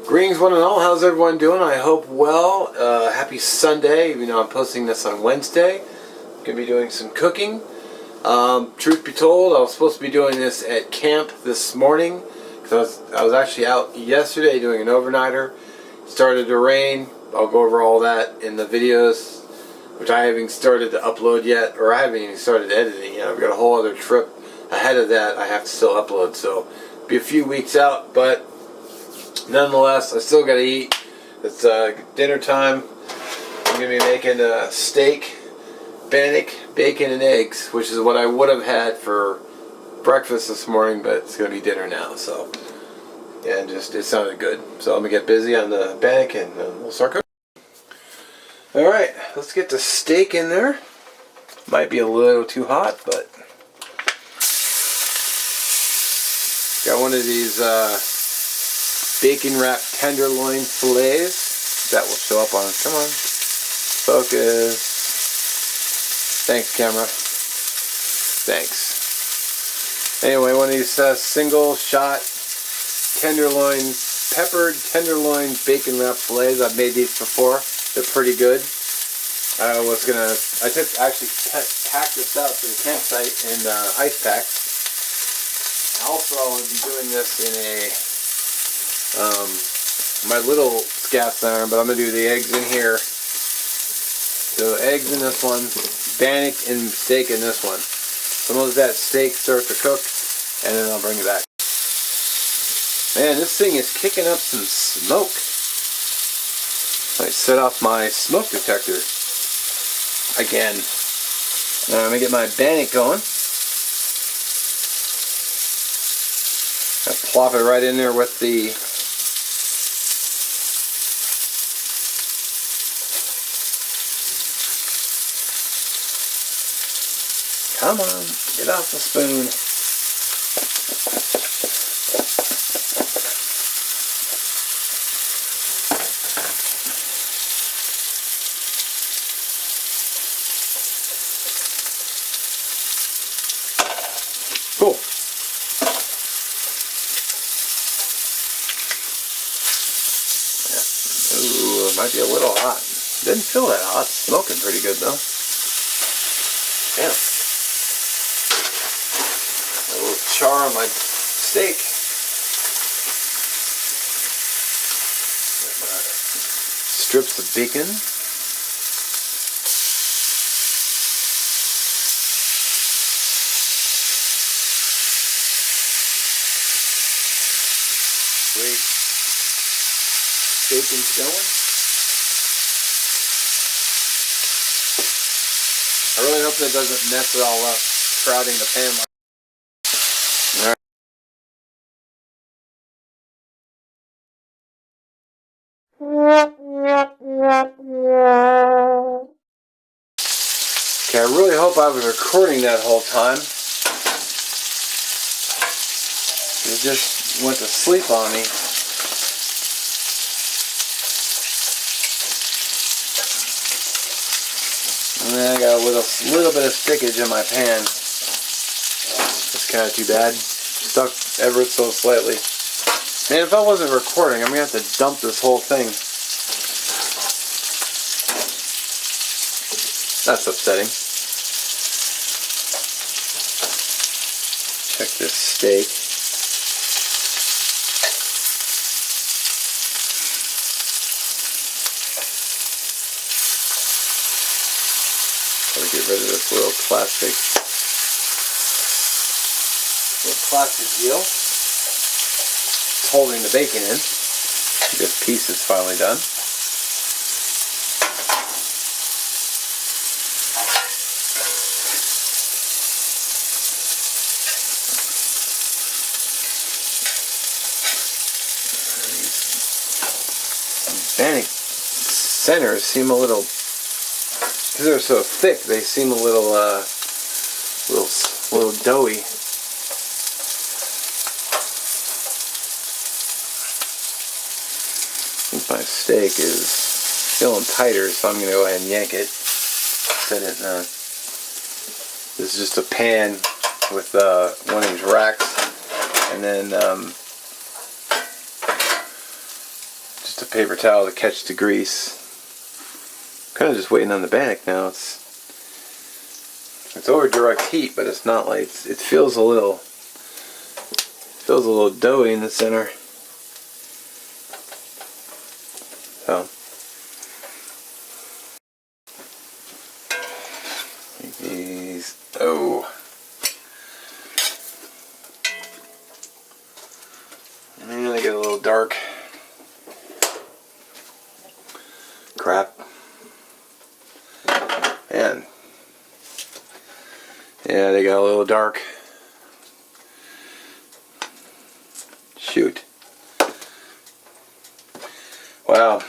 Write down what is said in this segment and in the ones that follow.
Greetings one and all, how's everyone doing? I hope well. Happy Sunday, even though I'm posting this on Wednesday. I'm going to be doing some cooking. Truth be told, I was supposed to be doing this at camp this morning. Because I was actually out yesterday doing an overnighter. It started to rain. I'll go over all that in the videos, which I haven't started to upload yet, or I haven't even started editing yet. I've got a whole other trip ahead of that I have to still upload, so it'll be a few weeks out, but nonetheless, I still gotta eat. It's dinner time. I'm gonna be making a steak, Bannock, bacon, and eggs, which is what I would have had for breakfast this morning, but it's gonna be dinner now. So, and just it sounded good. So I'm gonna get busy on the Bannock, and we'll start cooking. All right, let's get the steak in there. Might be a little too hot, but got one of these bacon wrapped tenderloin fillets that will show up on. Come on, focus. Thanks, camera. Thanks. Anyway, one of these single shot tenderloin, peppered tenderloin bacon wrapped fillets. I've made these before. They're pretty good. I actually packed this out to the campsite in ice packs. Also, I'll be doing this in my little cast iron, but I'm gonna do the eggs in here. So eggs in this one, Bannock and steak in this one. So once that steak starts to cook, and then I'll bring it back. Man, this thing is kicking up some smoke. I set off my smoke detector again. Now I'm gonna get my Bannock going. I plop it right in there with the come on, get off the spoon. Cool. Ooh, it might be a little hot. Didn't feel that hot. Smoking pretty good though. Damn. A little char on my steak. Strips of bacon. Great. Bacon's going. I really hope that doesn't mess it all up, crowding the pan. All right. Okay, I really hope I was recording that whole time. It just went to sleep on me. And then I got a little bit of stickage in my pan. That's kind of too bad. Stuck ever so slightly. Man, if I wasn't recording, I'm going to have to dump this whole thing. That's upsetting. Check this steak. Get rid of this little plastic deal. It's holding the bacon in. This piece is finally done. Bannock centers seem a little, because they're so thick, they seem a little doughy. I think my steak is feeling tighter, so I'm going to go ahead and yank it. Set it. This is just a pan with one of these racks, and then just a paper towel to catch the grease. Kind of just waiting on the Bannock now. It's over direct heat, but it's not like it feels a little doughy in the center. So these and they get a little dark. Crap. And yeah, they got a little dark. Shoot. Wow.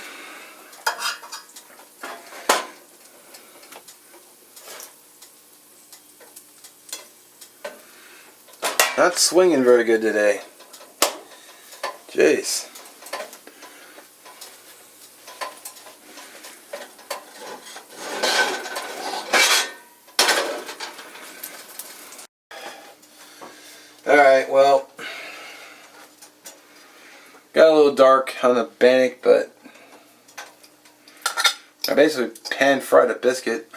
Not swinging very good today. Jeez. Alright, well, got a little dark on the Bannock, but I basically pan fried a biscuit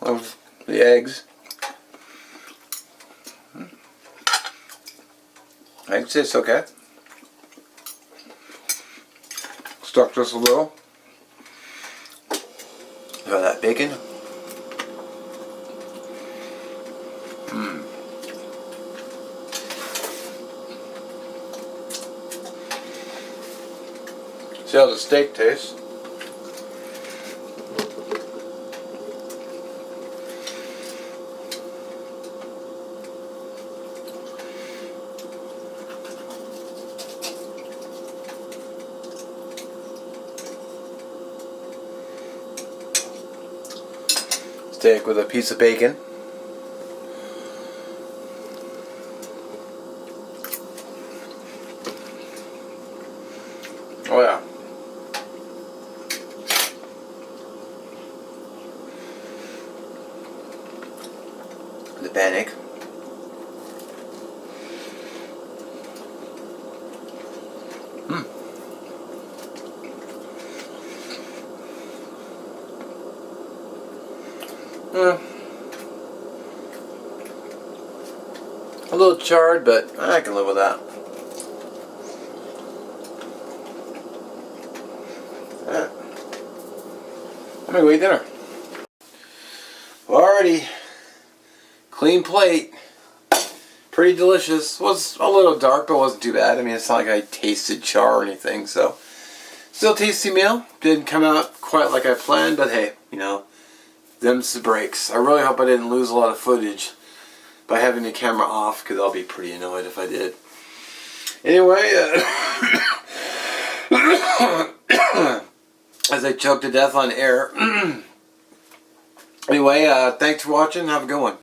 with the eggs. I can say it's okay. Stuck just a little. Got that bacon. See how the steak tastes. Steak with a piece of bacon. Oh yeah. The Bannock. A little charred, but I can live with that. I'm gonna go eat dinner. Alrighty. Clean plate. Pretty delicious. Was a little dark, but wasn't too bad. I mean, it's not like I tasted char or anything, so. Still tasty meal. Didn't come out quite like I planned, but hey, you know, them's the breaks. I really hope I didn't lose a lot of footage by having the camera off, because I'll be pretty annoyed if I did. Anyway, as I choke to death on air. Anyway, thanks for watching. Have a good one.